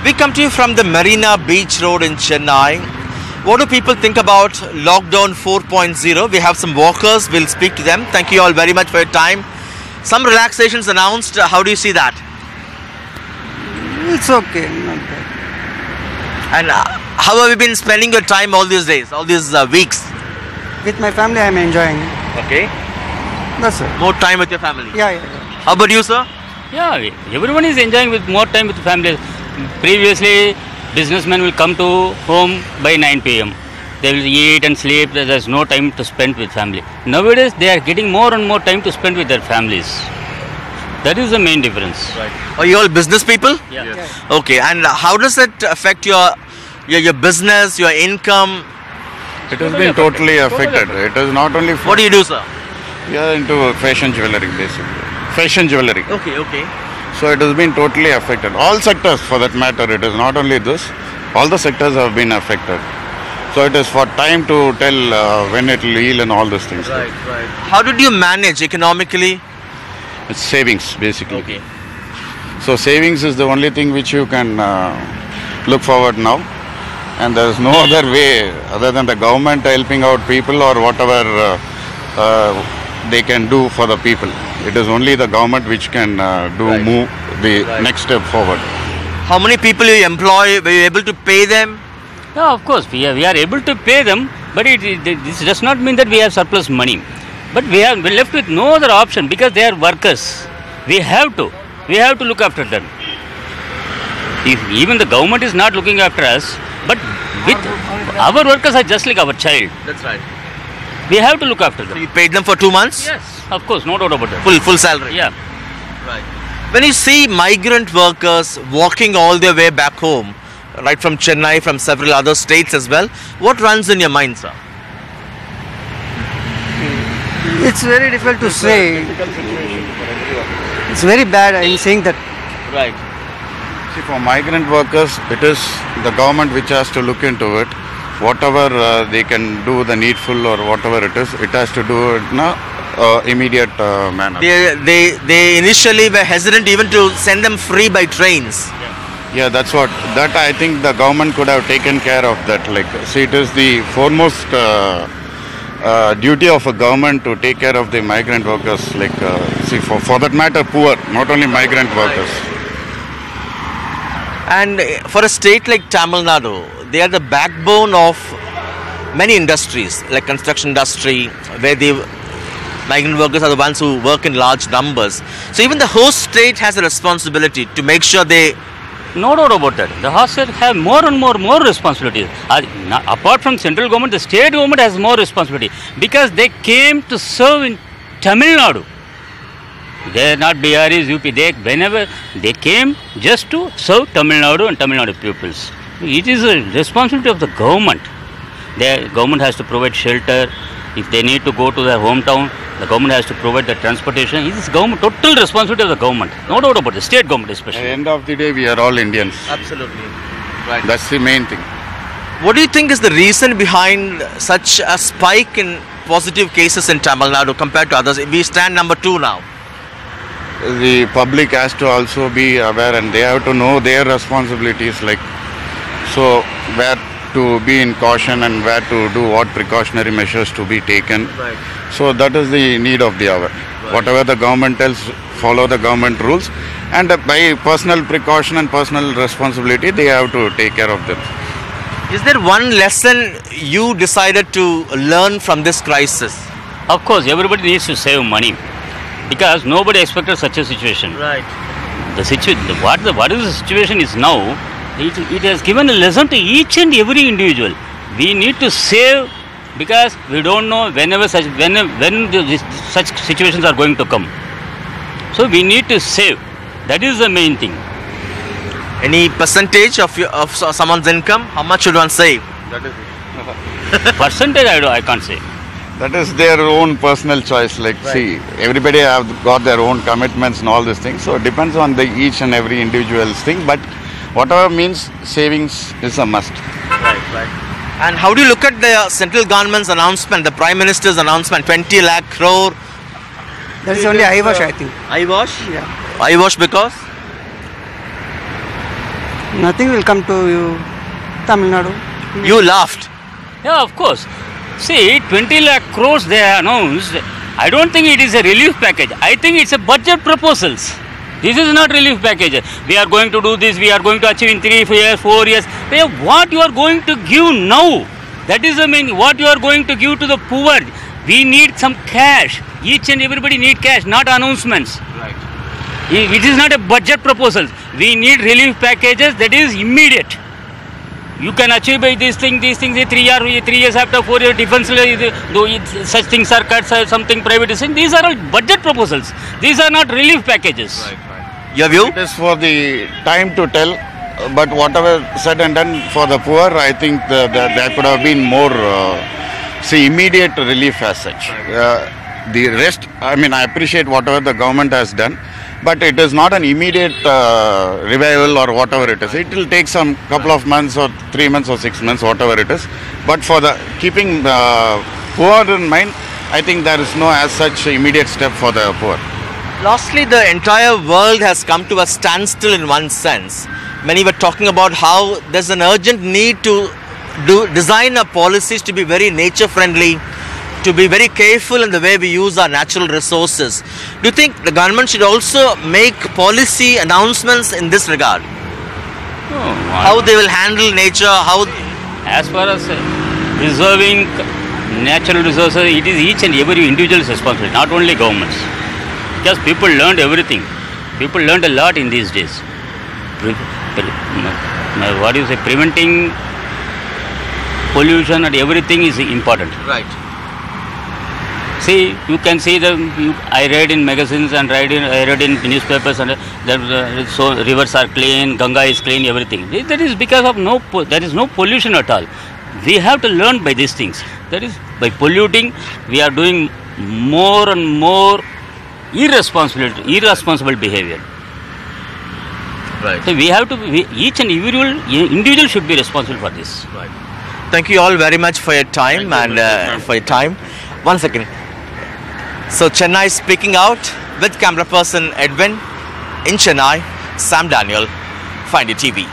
We come to you from the Marina Beach Road in Chennai. What do people think about lockdown 4.0? We have some walkers. We'll speak to them. Thank you all very much for your time. Some relaxations announced. How do you see that? It's okay, not bad. And how have you been spending your time all these days, all these weeks? With my family, I'm enjoying it. Okay. That's it. More time with your family. Yeah. How about you, sir? Yeah, everyone is enjoying with more time with family. Previously, businessmen will come to home by 9 p.m. They will eat and sleep. There's no time to spend with family. Nowadays, they are getting more and more time to spend with their families. That is the main difference. Right. Are you all business people? Yeah. Yes. Okay. And how does it affect your business, your income? It has been totally affected. It is not only for... What do you do, sir? We are into fashion jewelry, basically. Fashion jewelry. Okay. So it has been totally affected. All sectors, for that matter. It is not only this. All the sectors have been affected. So it is for time to tell when it will heal and all these things. Right. How did you manage economically? It's savings, basically. Okay. So savings is the only thing which you can look forward now. And there is no other way other than the government helping out people or whatever they can do for the people. It is only the government which can move the next step forward. How many people you employ? Were you able to pay them? Yeah, of course, we are able to pay them, but this does not mean that we have surplus money. But we're left with no other option because they are workers. We have to look after them. If even the government is not looking after us, but with our workers are just like our child. That's right. We have to look after So them. you paid them for 2 months? Yes, of course, no doubt about that. Full salary? Yeah. Right. When you see migrant workers walking all their way back home, right from Chennai, from several other states as well, what runs in your mind, sir? It's very difficult to say. It's very bad in saying that. Right. See, for migrant workers, it is the government which has to look into it. Whatever they can do, the needful or whatever it is, it has to do it in a immediate manner. They initially were hesitant even to send them free by trains. Yeah, that I think the government could have taken care of that. Like, see, it is the foremost duty of a government to take care of the migrant workers. Like, see, for that matter, poor, not only migrant workers. And for a state like Tamil Nadu, they are the backbone of many industries, like construction industry, where the migrant workers are the ones who work in large numbers. So even the host state has a responsibility to make sure they... No doubt about that. The hostels have more and more responsibilities. Apart from central government, the state government has more responsibility because they came to serve in Tamil Nadu. They are not BREs, UP. Whenever they came just to serve Tamil Nadu and Tamil Nadu pupils. It is a responsibility of the government. The government has to provide shelter. If they need to go to their hometown, the government has to provide the transportation. It is government, total responsibility of the government. No doubt about it. The state government especially. At the end of the day, we are all Indians. Absolutely. Right. That's the main thing. What do you think is the reason behind such a spike in positive cases in Tamil Nadu compared to others? We stand number 2 now. The public has to also be aware and they have to know their responsibilities, like, so where to be in caution and where to do what precautionary measures to be taken. Right. So that is the need of the hour. Whatever the government tells, follow the government rules, and by personal precaution and personal responsibility, they have to take care of them. Is there one lesson you decided to learn from this crisis? Of course, everybody needs to save money because nobody expected such a situation. Right. What is the situation is now, it has given a lesson to each and every individual. We need to save because we don't know when such situations are going to come. So we need to save. That is the main thing. Any percentage of someone's income? How much should one save? That is Percentage I can't say. That is their own personal choice. Like, see, everybody have got their own commitments and all these things. So it depends on the each and every individual's thing. But whatever means, savings is a must. Right. And how do you look at the central government's announcement, the Prime Minister's announcement, 20 lakh crore? That is only eyewash, I think. Eyewash? Yeah. Eyewash because? Nothing will come to you, Tamil Nadu. You laughed. Yeah, of course. See, 20 lakh crores they announced. I don't think it is a relief package. I think it's a budget proposals. This is not relief package. We are going to do this. We are going to achieve in 3 years, 4 years. What you are going to give now? That is the main. What you are going to give to the poor? We need some cash. Each and everybody need cash, not announcements. Right. It is not a budget proposal. We need relief packages that is immediate. You can achieve by these things, 3 years after 4 years, defense, such things are cut, something privatization. These are all budget proposals. These are not relief packages. Right. Your view? It is for the time to tell, but whatever said and done for the poor, I think there could have been more, immediate relief as such. The rest, I mean, I appreciate whatever the government has done, but it is not an immediate revival or whatever it is. It will take some couple of months or 3 months or 6 months, whatever it is. But for the keeping the poor in mind, I think there is no as such immediate step for the poor. Lastly, the entire world has come to a standstill in one sense. Many were talking about how there's an urgent need to design our policies to be very nature friendly, to be very careful in the way we use our natural resources. Do you think the government should also make policy announcements in this regard? How they will handle nature, how... As far as preserving natural resources, it is each and every individual's responsibility, not only governments. Because people learned everything. People learned a lot in these days. Preventing pollution and everything is important. Right. See, you can see I read in magazines and I read in newspapers and so rivers are clean, Ganga is clean, everything. That is because of there is no pollution at all. We have to learn by these things. That is, by polluting, we are doing more and more irresponsible behavior. Right. So we have to, each and individual should be responsible for this. Right. Thank you all very much for your time for your time. 1 second. So Chennai speaking out with camera person Edwin. In Chennai, Sam Daniel, Find It TV.